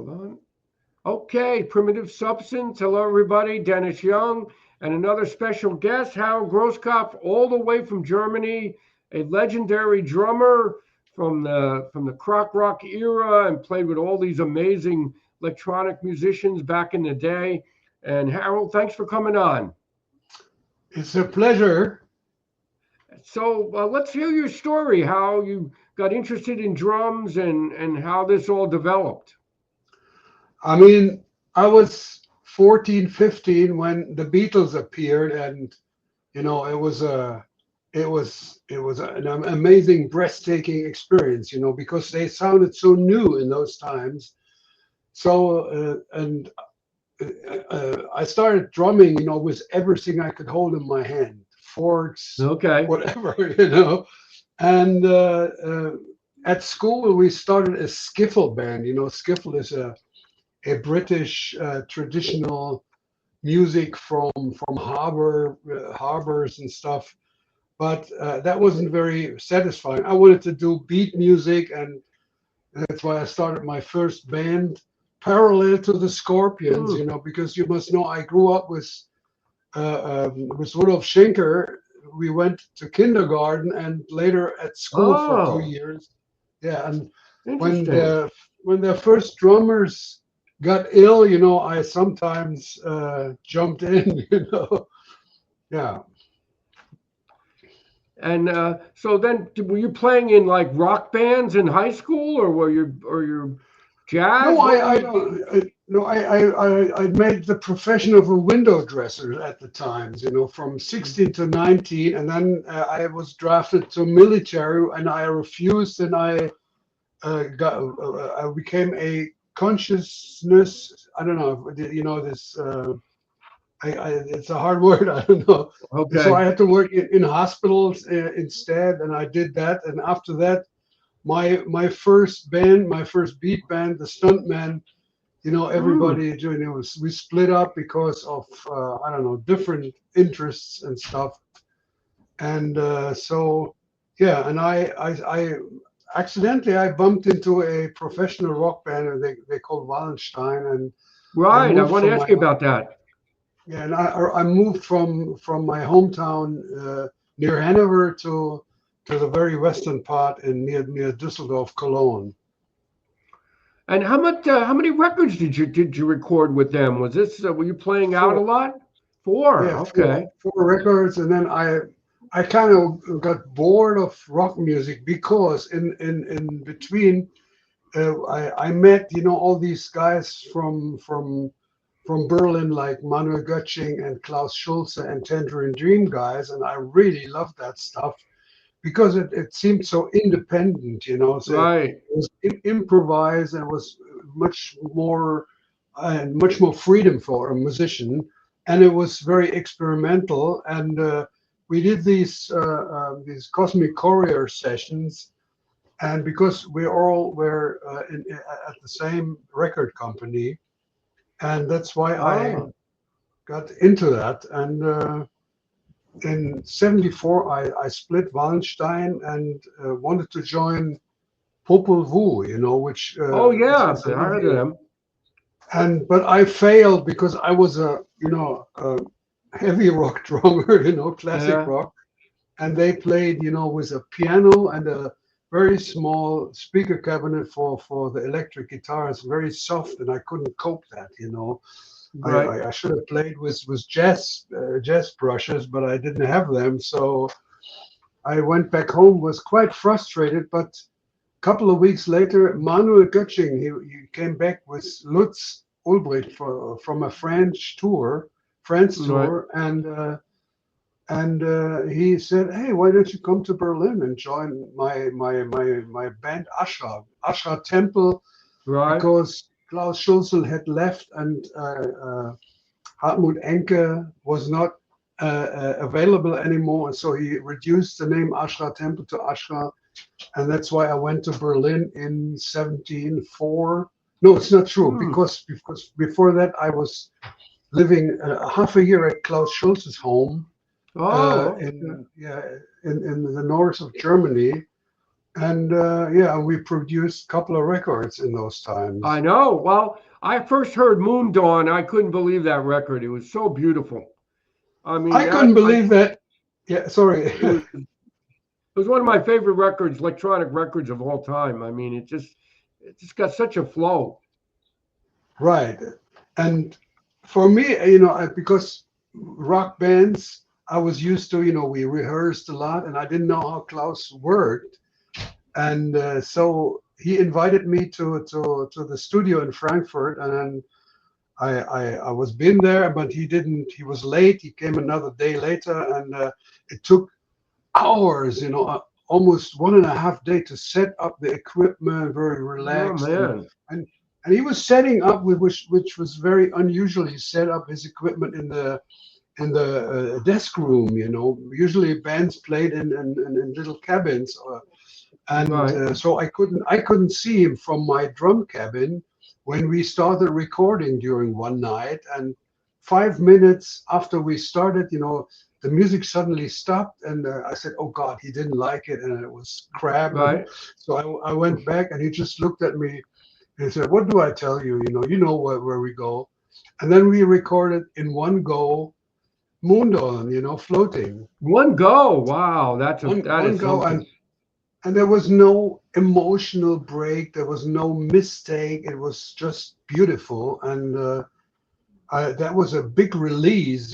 Hold on. Okay, Primitive Substance. Hello, everybody. Dennis Young and another special guest, Harald Grosskopf, all the way from Germany, a legendary drummer from the Krautrock era, and played with all these amazing electronic musicians back in the day. And Harald, thanks for coming on. It's a pleasure. So let's hear your story, how you got interested in drums and how this all developed. I mean, I was 14, 15 when the Beatles appeared, and it was an amazing, breathtaking experience, because they sounded so new in those times. So I started drumming, with everything I could hold in my hand, forks, Okay. whatever. And at school we started a skiffle band. Skiffle is a British traditional music from harbors and stuff. But that wasn't very satisfying. I wanted to do beat music, and that's why I started my first band parallel to the Scorpions. Because you must know I grew up with Rudolf Schenker. We went to kindergarten and later at school for 2 years. Yeah, and when the first drummers got ill, I sometimes jumped in. Yeah. And so then, were you playing in like rock bands in high school, or were you jazz? No, I don't. No, I made the profession of a window dresser at the times. From 16 to 19, and then I was drafted to military, and I refused, and I became a consciousness. I don't know. This. It's a hard word. I don't know. Okay. So I had to work in hospitals instead, and I did that. And after that, my first band, my first beat band, the Stuntmen, everybody we split up because of I don't know, different interests and stuff. And so yeah, and I accidentally I bumped into a professional rock band, and they called Wallenstein, and right. I want to ask you about that. Yeah, and I moved from my hometown near Hanover to the very western part near Düsseldorf, Cologne. And how many records did you record with them? Was this were you playing out a lot? Four. Yeah, okay. Four records, and then I kind of got bored of rock music because in between I met all these guys from Berlin, like Manuel Göttsching and Klaus Schulze and Tangerine Dream guys, and I really loved that stuff because it seemed so independent, So Right. it was improvised, and it was much more freedom for a musician, and it was very experimental. And we did these Cosmic Courier sessions, and because we all were at the same record company. And that's why I got into that. And in '74, I split Wallenstein and wanted to join Popol Vuh, which Oh yeah, is I heard of them. but I failed because I was a heavy rock drummer, classic rock, and they played with a piano and a very small speaker cabinet for the electric guitars, very soft, and I couldn't cope that. Right. I should have played with jazz brushes, but I didn't have them. So I went back home, was quite frustrated. But a couple of weeks later, Manuel Göttsching, he came back with Lutz Ulbricht from a France tour, and he said, "Hey, why don't you come to Berlin and join my band ASHRA Tempel?" Right. Because Klaus Schulze had left, and Hartmut Enke was not available anymore, and so he reduced the name ASHRA Tempel to ASHRA, and that's why I went to Berlin in '74. No, it's not true, because before that I was living half a year at Klaus Schulze's home. In the north of Germany, And yeah, we produced a couple of records in those times. I know. Well, I first heard Moon Dawn. I couldn't believe that record. It was so beautiful. I mean, I couldn't I believe that. Yeah, sorry. it was one of my favorite records, electronic records of all time. I mean, it just got such a flow. Right. And for me, because rock bands, I was used to, we rehearsed a lot and I didn't know how Klaus worked. And so he invited me to the studio in Frankfurt. And then I was been there, but he was late. He came another day later and it took hours, almost 1.5 days to set up the equipment, very Oh relaxed, man. and and he was setting up with which was very unusual. He set up his equipment in the desk room. Usually bands played in little cabins, and Right. so I couldn't see him from my drum cabin when we started recording during one night. And 5 minutes after we started, the music suddenly stopped, and I said, "Oh God, he didn't like it, and it was crap." And Right. so I went back, and he just looked at me and he said, "What do I tell you? You know where we go." And then we recorded in one go, Moon Dawn, floating. One go. Wow. One That one is go, something. and there was no emotional break. There was no mistake. It was just beautiful, and that was a big release,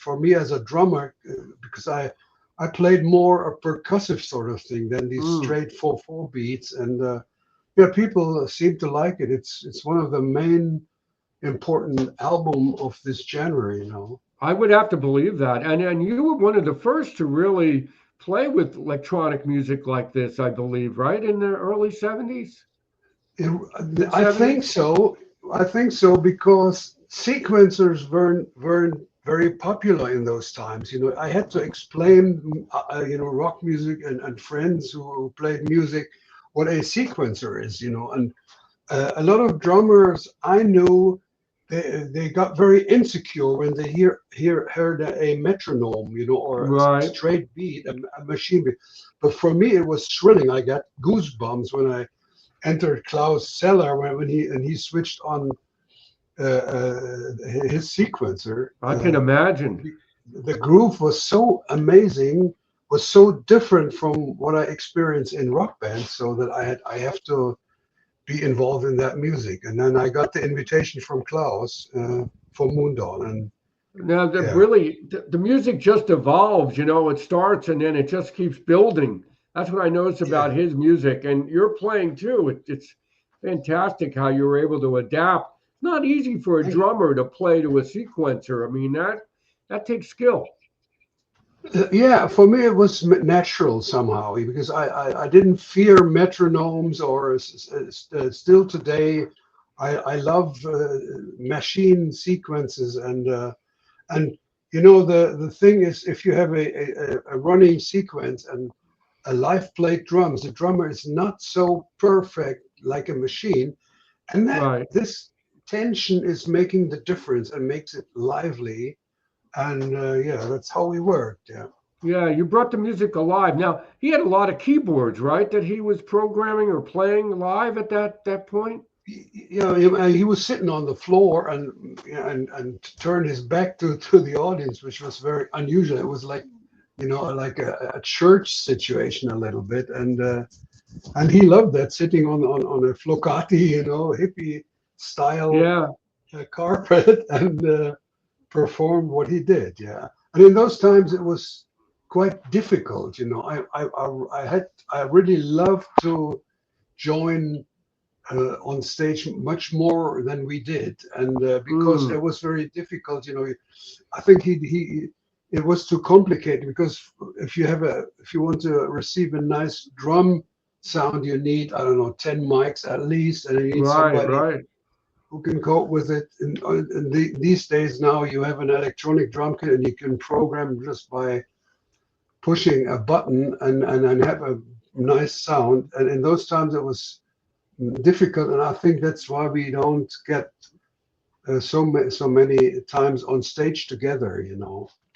for me as a drummer, because I played more a percussive sort of thing than these Mm. straight 4/4 beats, and yeah, people seem to like it. It's one of the main important album of this genre. I would have to believe that. And you were one of the first to really play with electronic music like this, I believe, right? In the early 70s? Mid I think 70s? so. I think so because sequencers weren't very popular in those times. I had to explain, rock music and friends who played music what a sequencer is. And a lot of drummers I knew, they got very insecure when they heard a metronome, or a Right. straight beat, a machine beat. But for me, it was thrilling. I got goosebumps when I entered Klaus' cellar when he switched on his sequencer. I can imagine. The groove was so amazing, was so different from what I experienced in rock bands, so that I have to be involved in that music. And then I got the invitation from Klaus for Moondawn, and Now, yeah, the music just evolves, it starts and then it just keeps building. That's what I noticed yeah. about his music. And you're playing too. It's fantastic how you were able to adapt. It's not easy for a drummer to play to a sequencer. I mean, that takes skill. Yeah, for me it was natural somehow because I didn't fear metronomes or still today I love machine sequences and the thing is if you have a running sequence and a live played drums, the drummer is not so perfect like a machine, and that Right. this tension is making the difference and makes it lively. And yeah, that's how we worked. Yeah. Yeah, you brought the music alive. Now, he had a lot of keyboards, right, that he was programming or playing live at that point? He was sitting on the floor and turned his back to the audience, which was very unusual. It was like a church situation a little bit, and he loved that, sitting on a flocati, hippie style Yeah. carpet, and performed what he did. Yeah, and in those times it was quite difficult. I really loved to join on stage much more than we did, and because it Mm, was very difficult, I think he it was too complicated because if you want to receive a nice drum sound, you need, I don't know, 10 mics at least, and you need right, somebody right. who can cope with it. These days now, you have an electronic drum kit and you can program just by pushing a button and have a nice sound. And in those times, it was difficult, and I think that's why we don't get so many times on stage together.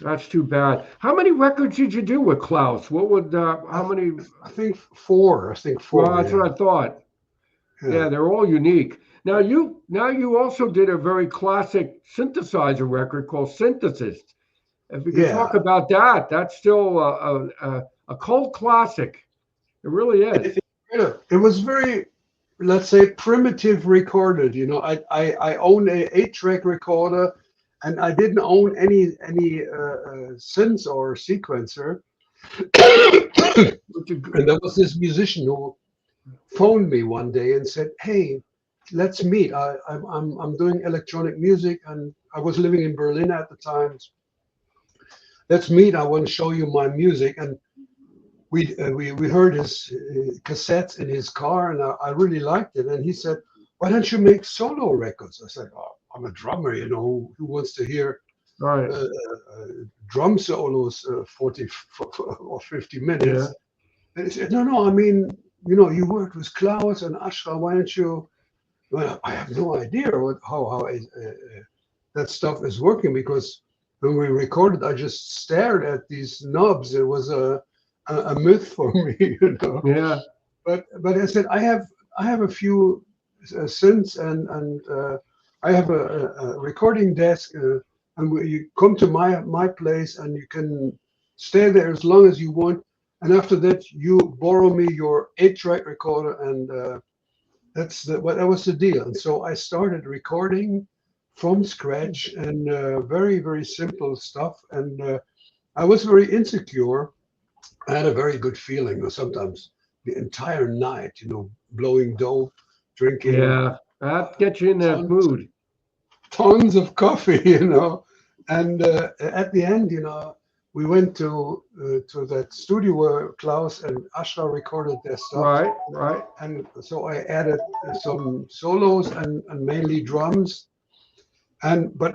That's too bad. How many records did you do with Klaus? What would how many? I think four. I think Well, four. that's Yeah, what I thought. yeah, Yeah, they're all unique. Now you also did a very classic synthesizer record called Synthesist. If we could talk yeah. about that, that's still a cult classic. It really is. It was very, let's say, primitive recorded. I own a 8-track recorder, and I didn't own any synths or sequencer. Which is And there was this musician who phoned me one day and said, "Hey, let's meet. I'm doing electronic music, and I was living in Berlin at the time. Let's meet. I want to show you my music." And we heard his cassettes in his car, and I really liked it. And he said, "Why don't you make solo records?" I said, "Oh, I'm a drummer. Who wants to hear right. drum solos 40 or 50 Yeah. minutes?" And he said, "No. I mean, you worked with Klaus and ASHRA. Why don't you?" Well, I have no idea how that stuff is working, because when we recorded, I just stared at these knobs. It was a myth for me. Yeah. But I said I have a few synths, and I have a recording desk, and you come to my place and you can stay there as long as you want. And after that, you borrow me your 8-track recorder, and that was the deal. And so I started recording from scratch, and very, very simple stuff. And I was very insecure. I had a very good feeling. Sometimes the entire night, blowing dope, drinking Yeah. That gets you in that tons mood. tons of coffee. And at the end, we went to that studio where Klaus and ASHRA recorded their stuff. Right. Right. And so I added some solos and mainly drums. But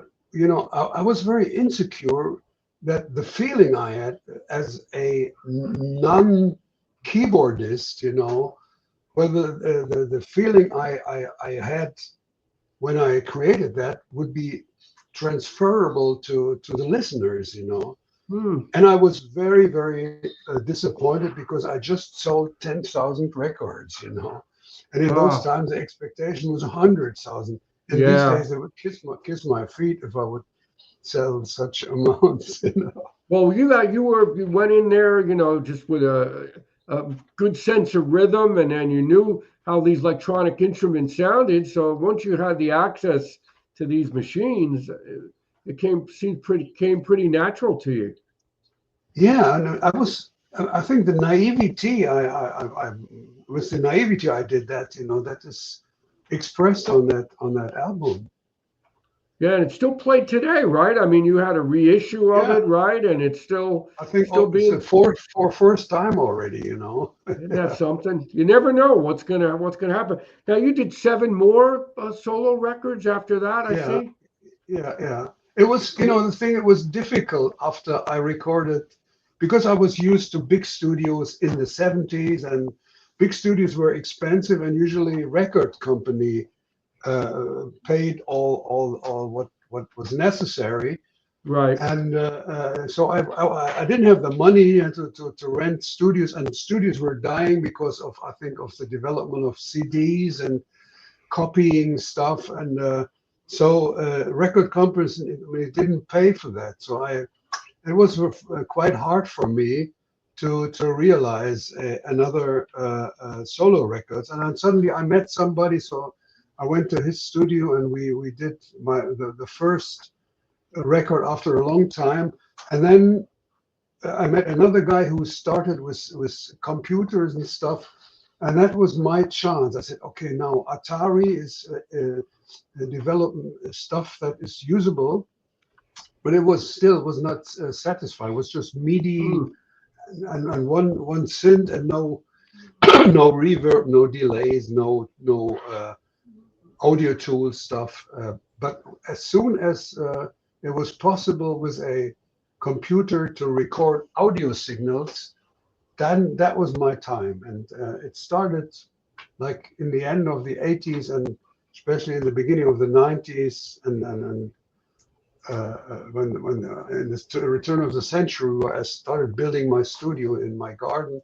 I was very insecure that the feeling I had as a non-keyboardist, whether the feeling I had when I created that would be transferable to the listeners. Hmm. And I was very, very disappointed, because I just sold 10,000 records. And in those Ah. times, the expectation was 100,000. And these Yeah. days, they would kiss my feet if I would sell such amounts. Well, you went in there, just with a good sense of rhythm, and then you knew how these electronic instruments sounded. So once you had the access to these machines, it came pretty natural to you. Yeah, and I think the naivety, I with the naivety I did that, that is expressed on that album. Yeah, and it's still played today, right? I mean, you had a reissue of Yeah, it, right? And it's still I think still it's the being. for first time already. Isn't that Yeah, something? You never know what's gonna happen. Now you did seven more solo records after that, I yeah, see. yeah. It was, I mean, the thing, it was difficult after I recorded, because I was used to big studios in the 70s, and big studios were expensive, and usually record company paid all what was necessary. right. And so I didn't have the money to rent studios, and studios were dying because of, I think, of the development of CDs and copying stuff. And so record companies, didn't pay for that. So it was quite hard for me to realize another solo records. And then suddenly I met somebody, so I went to his studio, and we did the first record after a long time. And then I met another guy who started with computers and stuff, and that was my chance. I said, okay, now Atari is developing stuff that is usable, but it was not satisfying. It was just MIDI Hmm. and one synth, and no no reverb, no delays, no audio tool stuff. But as soon as it was possible with a computer to record audio signals, then that was my time. And it started like in the end of the 80s, and especially in the beginning of the 90s. And in the return of the century, I started building my studio in my garden,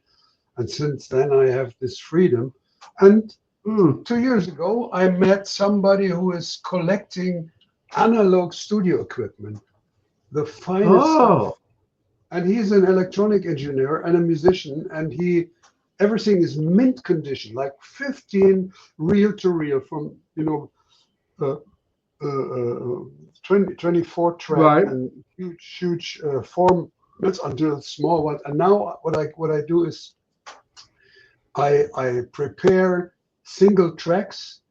and since then I have this freedom. And 2 years ago, I met somebody who is collecting analog studio equipment, the finest stuff. And he's an electronic engineer and a musician, and everything is mint condition, like 15 reel-to-reel from 24 track and huge formats until small ones. And now what I do is I prepare single tracks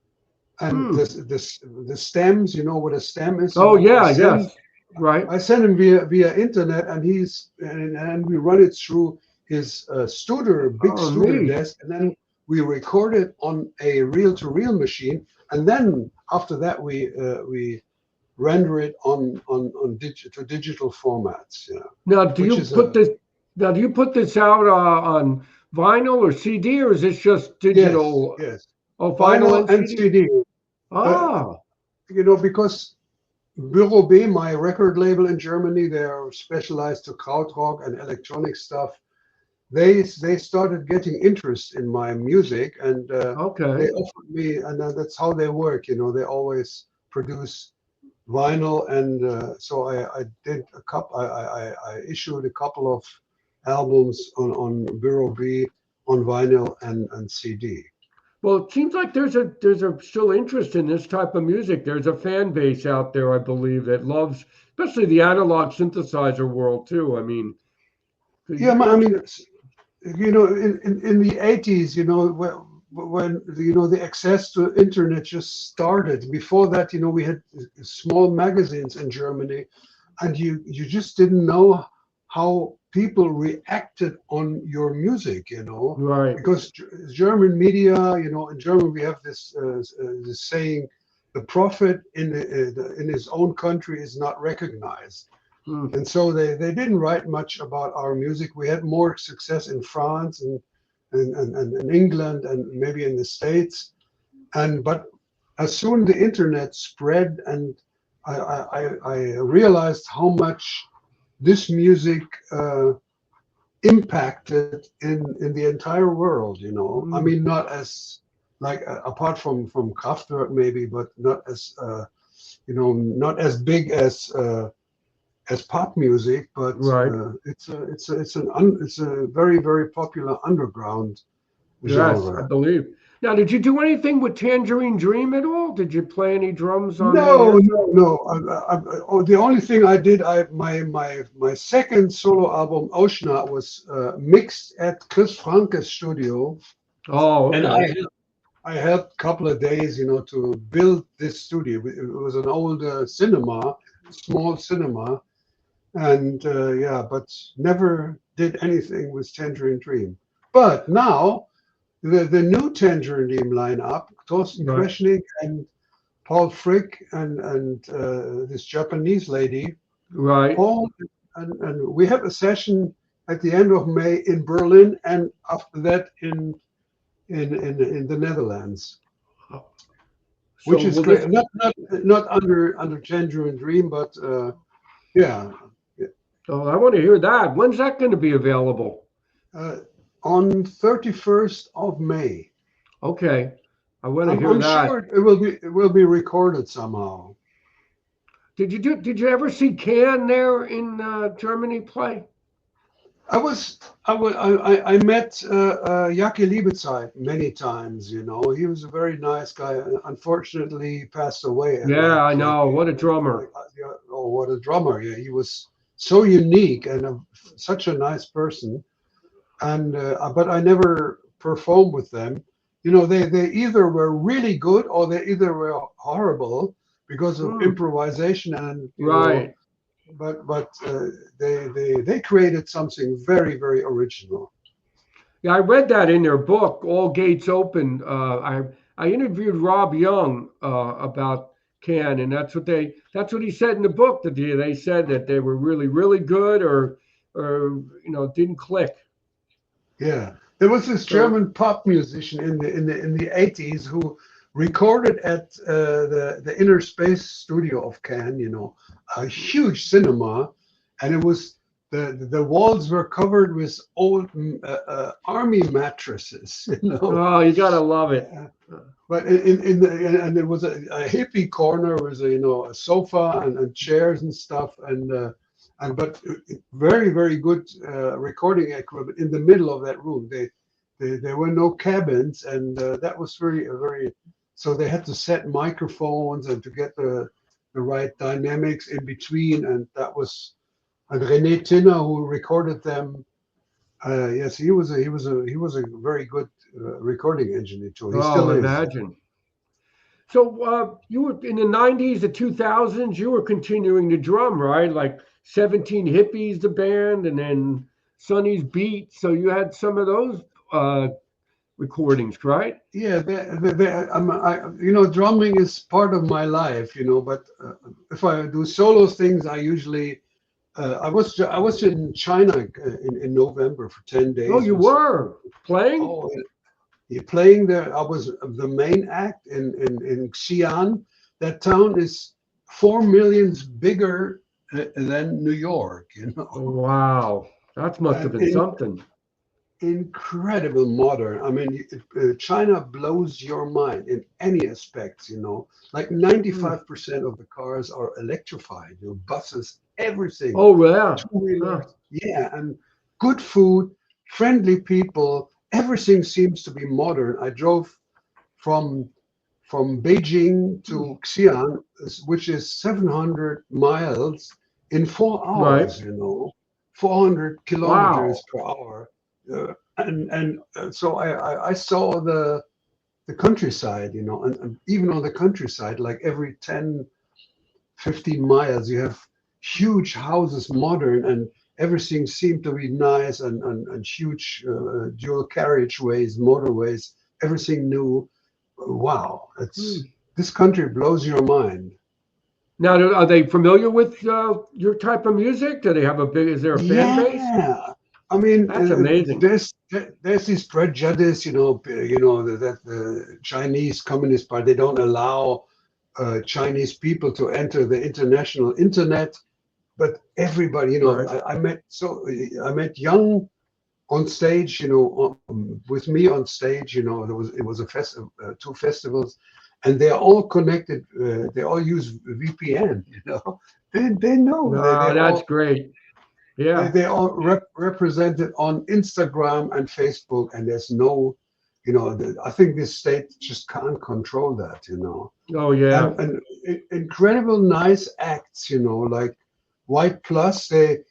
and the stems. You know what a stem is? Oh yeah, yes, right. I send him via internet, and we run it through his big Studer desk, and then we record it on a reel-to-reel machine, and then after that we render it on digital formats. Now, do you put this out on vinyl or CD, or is this just digital? Yes. Oh, vinyl and CD. Because Büro B, my record label in Germany, they are specialized to krautrock and electronic stuff. They started getting interest in my music, and they offered me, and that's how they work. They always produce vinyl, and so I did I issued a couple of albums on Büro B on vinyl and CD. Well, it seems like there's a still interest in this type of music. There's a fan base out there, I believe, that loves, especially the analog synthesizer world too. I mean, yeah, I mean, in the 80s, when the access to internet just started. Before that, we had small magazines in Germany, and you just didn't know how people reacted on your music, right? Because German media, in German we have this saying, the prophet in his own country is not recognized. And so they didn't write much about our music. We had more success in France and England and maybe in the States. But as soon the internet spread, and I realized how much this music impacted in the entire world, I mean, not as apart from Kraftwerk maybe, but not as not as big as pop music, but it's a very, very popular underground genre. Yes, I believe. Now, did you do anything with Tangerine Dream at all? Did you play any drums on No. The only thing I did, my second solo album, ASHRA, was mixed at Chris Franke's studio. Oh, okay. And I helped a couple of days, to build this studio. It was an old small cinema. And but never did anything with Tangerine Dream. But now the new Tangerine Dream lineup, Thorsten Kreschnig and Paul Frick and this Japanese lady, right? Paul, and we have a session at the end of May in Berlin, and after that in the Netherlands, which is great. Not under Tangerine Dream, but yeah. Oh, I want to hear that. When's that going to be available? On 31st of May. Okay, I want to hear that. I'm sure it will be recorded somehow. Did you ever see Can there in Germany play? I met Jacke Liebezeit many times. He was a very nice guy. Unfortunately, he passed away. Yeah, I know. What a drummer! Oh, what a drummer! Yeah, he was so unique and such a nice person. And but I never performed with them. They either were really good or they either were horrible because of improvisation and right. But they created something very, very original. Yeah, I read that in their book, All Gates Open. I interviewed Rob Young about Can, and that's what he said in the book. That they said that they were really, really good, or didn't click. Yeah, there was this German pop musician in the 80s who recorded at the inner space studio of Cannes, a huge cinema, and it was the walls were covered with old army mattresses, Oh, you gotta love it. But in the and there was a hippie corner was a sofa and chairs and stuff and but very very good recording equipment in the middle of that room. There were no cabins and that was very so they had to set microphones and to get the right dynamics in between, and that was and René Tinner who recorded them. Yes, he was a very good recording engineer too. He still is. Imagine. So you were in the 90s, the 2000s, you were continuing to drum, right? Like 17 Hippies, the band, and then Sonny's Beat. So you had some of those recordings, right? Yeah, drumming is part of my life, but if I do solo things, I usually I was in China in November for 10 days. Oh, you were playing? Oh, playing there. I was the main act in Xi'an. That town is 4 million bigger than New York. Wow, that must have been something. Incredible modern. I mean, China blows your mind in any aspects. Like 95% of the cars are electrified. Buses, everything. Oh yeah. Yeah, and good food, friendly people. Everything seems to be modern. I drove from Beijing to Xi'an, which is 700 miles in 4 hours. Right. 400 kilometers per hour. And so I saw the countryside, and even on the countryside, like every 10, 15 miles, you have huge houses, modern, and everything seemed to be nice and huge dual carriageways, motorways, everything new. Wow, this country blows your mind. Now, are they familiar with your type of music? Do they have is there a fan base? Yeah, I mean, that's amazing. There's this prejudice, that the Chinese Communist Party, they don't allow Chinese people to enter the international internet. But everybody, Right. I met Young on stage, with me on stage, it was a festival, 2 festivals, and they're all connected. They all use VPN, They know. No, that's great. Yeah. They all represented on Instagram and Facebook, and there's no, I think this state just can't control that, Oh yeah. And incredible nice acts, like White Plus, they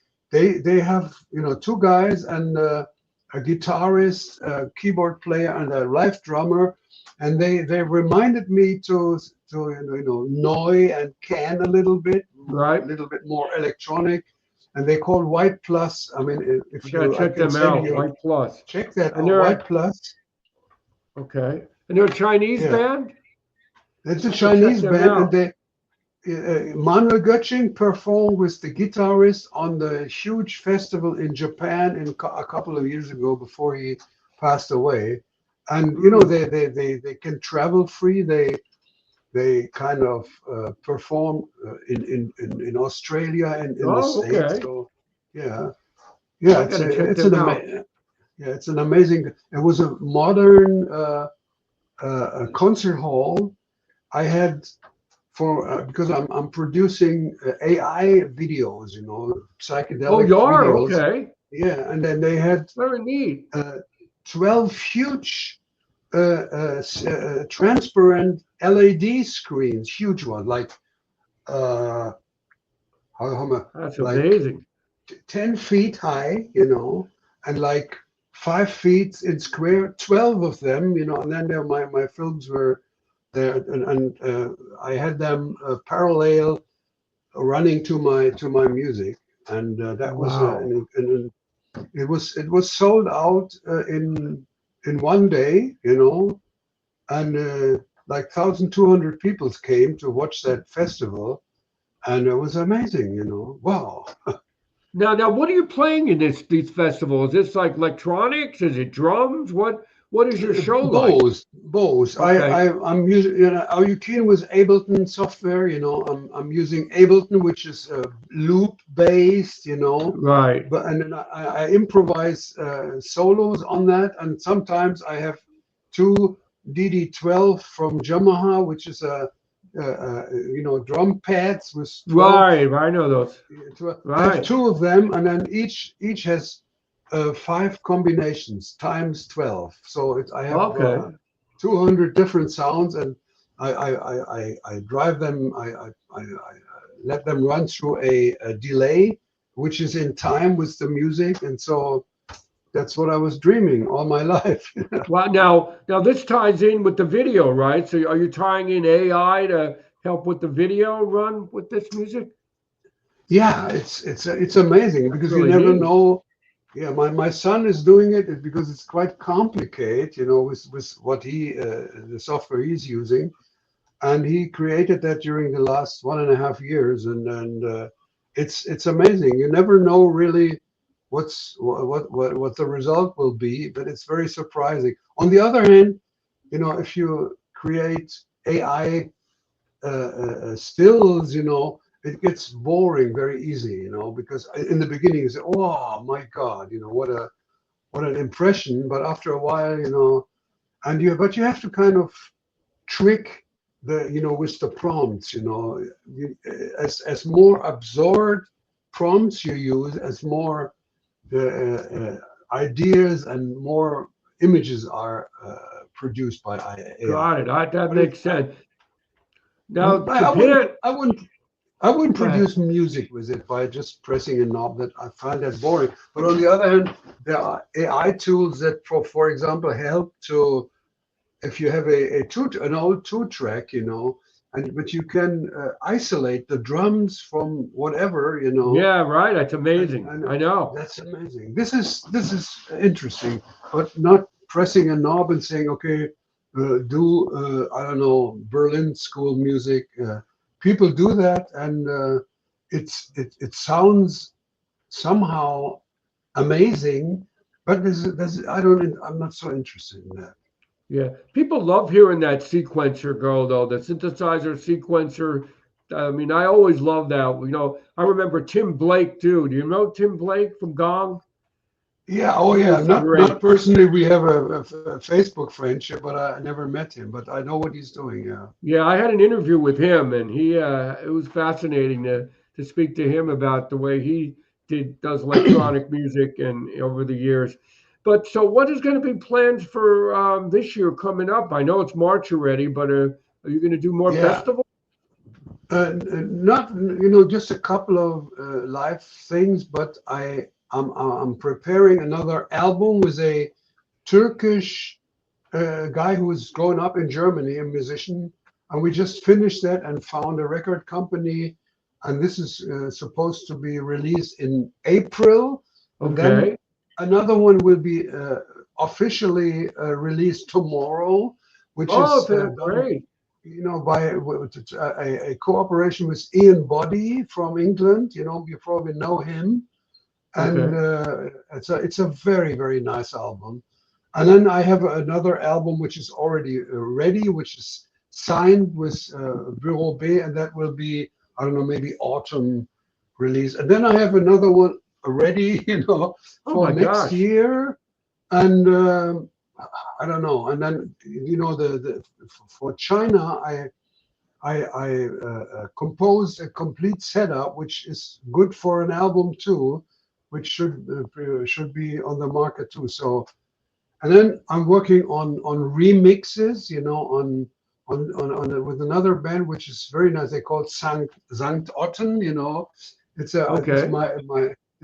have 2 guys and a guitarist, a keyboard player, and a live drummer, and they reminded me to Noi and Can a little bit, right, a little bit more electronic, and they call White Plus. I mean, if you check them out, White Plus. Check that out, White Plus. Okay, and they're a Chinese band. It's a Chinese band, and they. Manuel Göttsching performed with the guitarist on the huge festival in Japan a couple of years ago before he passed away, and they can travel free. They kind of perform in Australia and in the States. So it's an amazing. It was a modern concert hall. I had. Because I'm producing AI videos, psychedelic. Oh, you are? Videos. Okay. Yeah, and then they had very neat 12 huge transparent LED screens, huge ones, like that's like amazing. 10 feet high, and like 5 feet in square, 12 of them, and then my films were there, and I had them parallel running to my music, and that was it was sold out in 1 day, and like 1,200 people came to watch that festival, and it was amazing, Wow. Now, what are you playing in these festivals? Is this like electronics? Is it drums? What What is your show like? Both. Okay. I'm using, are you keen with Ableton software? I'm using Ableton, which is loop based, Right. but and then I improvise solos on that, and sometimes I have two DD12 from Yamaha, which is drum pads with 12. Right. I know those. I have Right. two of them, and then each has 5 combinations times 12. So I have Okay. 200 different sounds, and I drive them. I let them run through a delay, which is in time with the music, and so that's what I was dreaming all my life. Well, now this ties in with the video, right? So are you tying in AI to help with the video run with this music? Yeah, it's amazing That's because you really never neat. know. Yeah, my son is doing it because it's quite complicated, with what the software he's using, and he created that during the last 1.5 years, and it's amazing. You never know really what the result will be, but it's very surprising. On the other hand, if you create AI stills, it gets boring very easy, because in the beginning you say, "Oh my God, what an impression!" But after a while, but you have to kind of trick with the prompts, as more absorbed prompts you use, as more ideas and more images are produced by AI. Got it. That But it, makes sense. Now I, to I pit wouldn't, it, I wouldn't I wouldn't go ahead. produce music with it by just pressing a knob. That I find that boring. But on the other hand, there are AI tools that, for example, help to, if you have an old two track, but you can isolate the drums from whatever, Yeah, right. That's amazing. and I know. that's amazing. This is interesting, but not pressing a knob and saying, okay, do I don't know, Berlin school music. People do that, and it sounds somehow amazing, but I'm not so interested in that. Yeah. People love hearing that sequencer go though, the synthesizer sequencer. I mean, I always love that. I remember Tim Blake too. Do you know Tim Blake from Gong? Yeah, oh He yeah. was Not great. personally, we have a Facebook friendship, but I never met him. But I know what he's doing. Yeah. Yeah, I had an interview with him, and it was fascinating to speak to him about the way he does electronic music and over the years. But so, what is going to be plans for this year coming up? I know it's March already, but are you going to do more Yeah. festivals? Not just a couple of live things, but I'm preparing another album with a Turkish guy who was growing up in Germany, a musician, and we just finished that and found a record company, and this is supposed to be released in April, and then Okay. another one will be officially released tomorrow, which Oh, is done, great. by a cooperation with Ian Boddy from England. You probably know him, and Okay. it's a very, very nice album. And then I have another album which is already ready, which is signed with Bureau B, and that will be, I don't know, maybe autumn release. And then I have another one ready, Oh for my next gosh. year. And I don't know. And then, for China, I composed a complete setup, which is good for an album too, which should be on the market too. So, and then I'm working on remixes, with another band which is very nice. They call it Sankt Otten. It's Okay.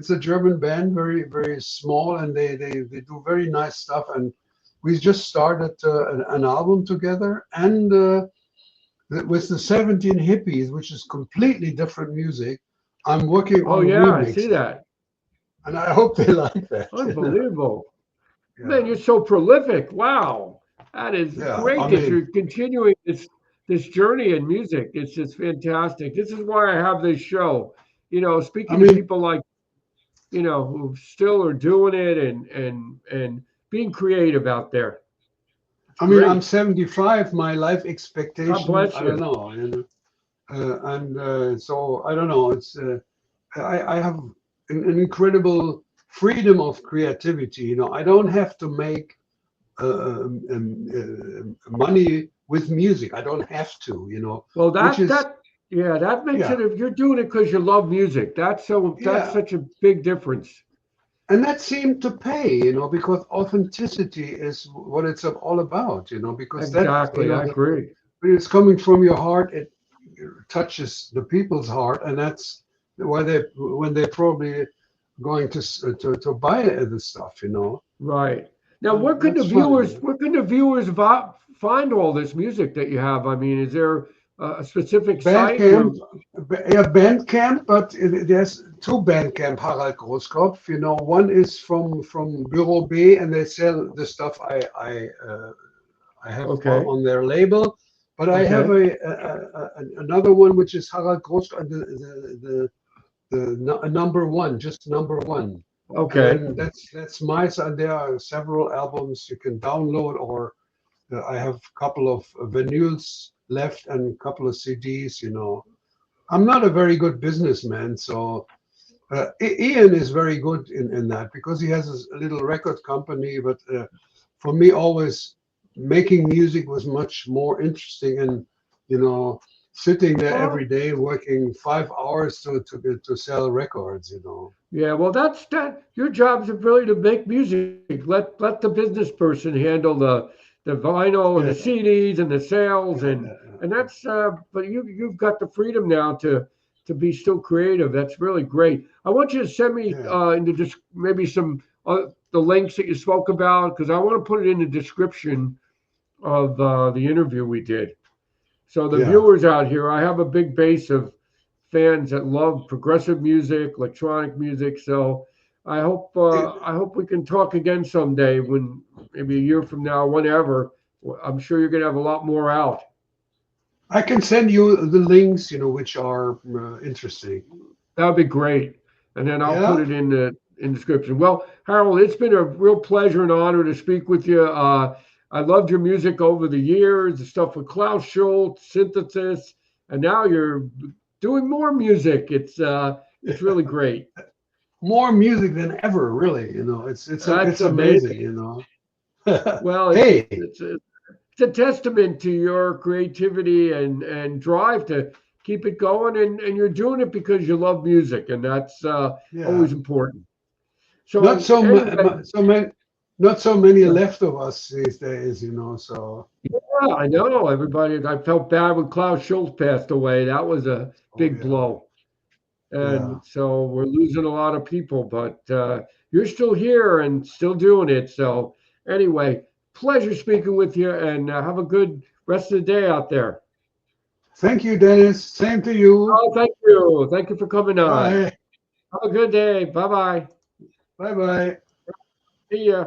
it's a German band, very, very small, and they do very nice stuff. And we just started an album together, and with the 17 Hippies, which is completely different music. I'm working Oh on yeah, I see remixes, that. and I hope they like that. Unbelievable. Man, Yeah, you're so prolific. Wow. That is yeah. great I that mean, you're continuing this journey in music. It's just fantastic. This is why I have this show. I Speaking to mean, people like, who still are doing it and being creative out there. I mean, I'm Great. 75. My life God expectation, bless I don't you. know, and so I don't know. It's I have an incredible freedom of creativity. I don't have to make money with music. I don't have to. Well, Which is yeah, that makes yeah, it, if you're doing it because you love music, that's yeah. such a big difference. And that seemed to pay, because authenticity is what it's all about, because that, Exactly. I agree. when it's coming from your heart, it touches the people's heart, and that's why when they're probably going to buy the stuff, Right. Now, That's fun. where can the viewers find all this music that you have? I mean, is there a specific site where? Bandcamp, yeah, Bandcamp, but there's two Bandcamp, Harald Grosskopf. One is from Bureau B, and they sell the stuff I have Okay. on their label. But I have Okay. another one which is Harald Grosskopf, the number one, just number one, Okay. and that's my side. There are several albums you can download, or I have a couple of vinyls left and a couple of CDs. I'm not a very good businessman, so Ian is very good in that because he has a little record company. But for me, always making music was much more interesting, and sitting there every Well, day working 5 hours to sell records. yeah. Well, that. Your job is really to make music. Let the business person handle the vinyl and the Yeah, CDs and the sales yeah, and that's. But you've got the freedom now to be still creative. That's really great. I want you to send me yeah, maybe some the links that you spoke about because I want to put it in the description of the interview we did. So the yeah. viewers out here, I have a big base of fans that love progressive music, electronic music. So I hope we can talk again someday when maybe a year from now, whenever. I'm sure you're gonna have a lot more out. I can send you the links, which are interesting. That would be great. And then I'll put Yeah. it in the description. Well, Harold, it's been a real pleasure and honor to speak with you. I loved your music over the years, the stuff with Klaus Schulze, Synthesist, and now you're doing more music. It's really great. More music than ever, really. That's It's amazing. amazing. Well, Hey, it's a testament to your creativity and drive to keep it going, and you're doing it because you love music, and that's yeah, always important. not So so anyway, so many, not so many yeah, left of us these days. So I know everybody. I felt bad when Klaus Schulze passed away. That was a oh big yeah, blow, yeah. and so we're losing a lot of people. But you're still here and still doing it. So anyway, pleasure speaking with you, and have a good rest of the day out there. Thank you, Dennis. Same to you. Oh, thank you. Thank you for coming on. Bye. Have a good day. Bye bye. Bye. Bye. See ya.